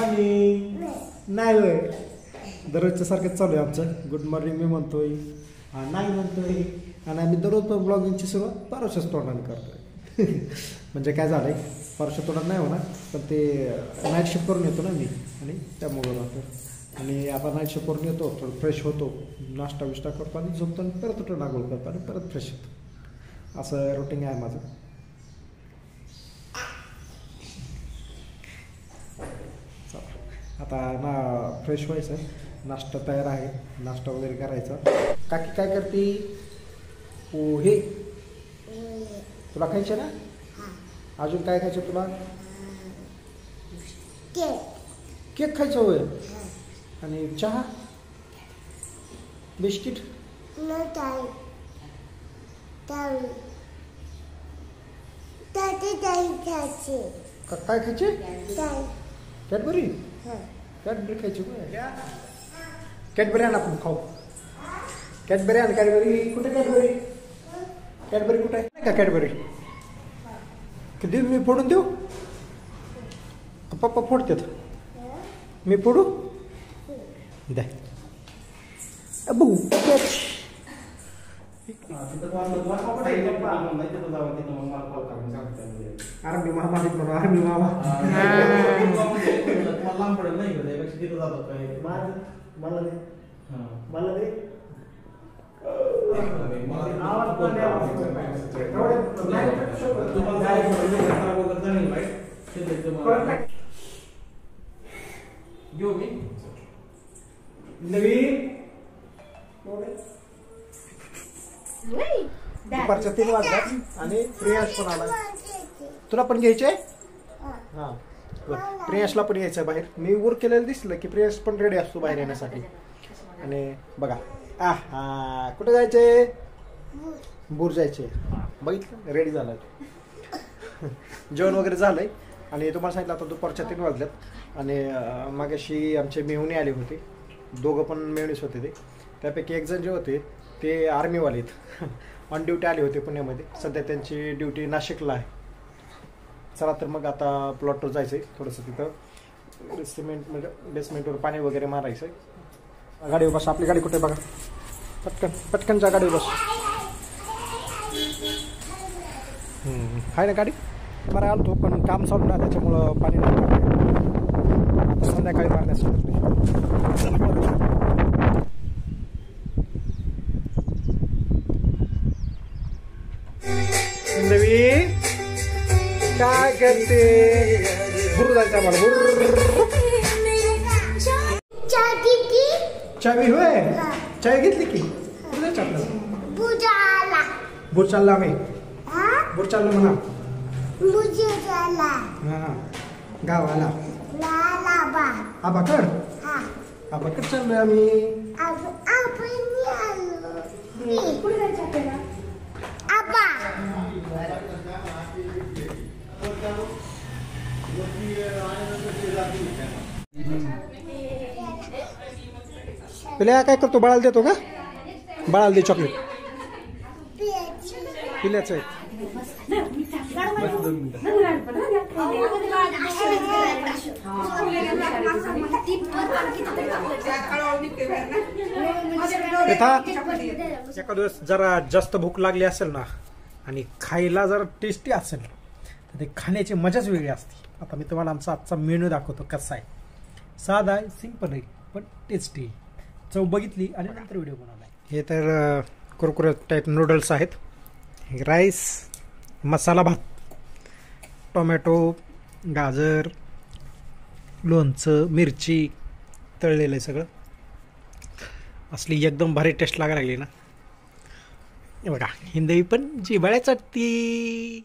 Morning नाही होय दररोजच्या सारखंच चालू आहे आमचं. गुड मॉर्निंग मी म्हणतोय, नाही म्हणतोय, आणि आम्ही दररोज ब्लॉगिंगची सुरुवात पारोशाच तोंडाने करतोय. म्हणजे काय झालंय, पारोशा तोंडात नाही होणार, पण ते नाईट शिफ्ट करून येतो ना मी, आणि त्यामुळं राहतो. आणि आता नाईट शिफ्ट करून येतो, थोडं फ्रेश होतो, नाश्ता विष्टा करतो आणि झोपतो आणि परत उठून आंघोळ करतो आणि परत फ्रेश होतो. असं रुटीन आहे माझं. आता ना फ्रेश व्हायचं, नाश्ता तयार आहे, नाश्ता वगैरे करायचा. काकी काय करते? पोहे तुला खायचे ना? अजून काय खायचं तुला? केक खायचं होय. आणि चहा, बिस्किट, काय खायचे? कॅडबरी. कॅडबरी खायची. कॅडबरी आण आपण खाऊ. कॅडबरी आण. कॅडबरी कुठे? कॅडबरी कॅडबरी कुठे आहे का? कॅडबरी देऊ मी फोडून देऊ? पप्पा फोडतात, मी फोडू द्या. अबू आर्मी मामा आर्मी मामा मला दे, मला दे. दुपारच्या 3 वाजल्यात आणि प्रियांश पण आला. तुला पण घ्यायचे? हां, प्रियांशला पण यायचं बाहेर. मी वर केलेलं दिसलं की प्रियांश पण रेडी असतो बाहेर येण्यासाठी. आणि बघा, कुठे जायचे? बूर जायचे. बघितलं, रेडी झालं. जेवण वगैरे झालंय. आणि तुम्हाला सांगितलं आता दुपारच्या 3 वाजल्यात. आणि मागाशी आमचे मेहुणे आले होते, दोघं पण मेहुणेच होते ते. त्यापैकी एक जण जे होते ते आर्मीवाले आहेत, ऑन ड्युटी आले होते पुण्यामध्ये. सध्या त्यांची ड्युटी नाशिकला आहे. चला तर मग आता प्लॉटवर जायचं आहे, थोडंसं तिथं सिमेंट म्हणजे बेसमेंटवर पाणी वगैरे मारायचं आहे. गाडीवर बस. आपली गाडी कुठे बघा, पटकन पटकनच्या गाडीवर बस. आहे ना गाडी? मारा आलो पण काम चालू ना, त्याच्यामुळं पाणी नाही मारलं. आता संध्याकाळी मारण्यास काय करते? बुर जायचं आम्हाला. चावी होय, चावी घेतली की बुर जायचं आपल्याला. बुर चालला आम्ही, बुर चाललो म्हणा. हा, गावाला आबाकड. आबाकड चाललोय आम्ही. पिल्या काय करतो? बाळाला देतो का? बाळाला दे चॉकलेट. पिल्याचं आहे. एका दिवस जरा जास्त भूक लागली असेल ना आणि खायला जरा टेस्टी असेल तर ते खाण्याची मजाच वेगळी असते. आता मी तुम्हाला आमचा आजचा मेनू दाखवतो कसा आहे. साधा आहे, सिंपल आहे, पण टेस्टी. चव बघितली आणि नंतर व्हिडिओ बनवला. हे तर कुरकुरे टाईप नूडल्स आहेत. हे राईस, मसाला भात, टोमॅटो, गाजर, लोणचं, मिरची, तळलेलं आहे सगळं. असली एकदम भारी टेस्ट लागायला लागली ना. हे बघा, हिंदवी पण जिव्हाळ्या चटती.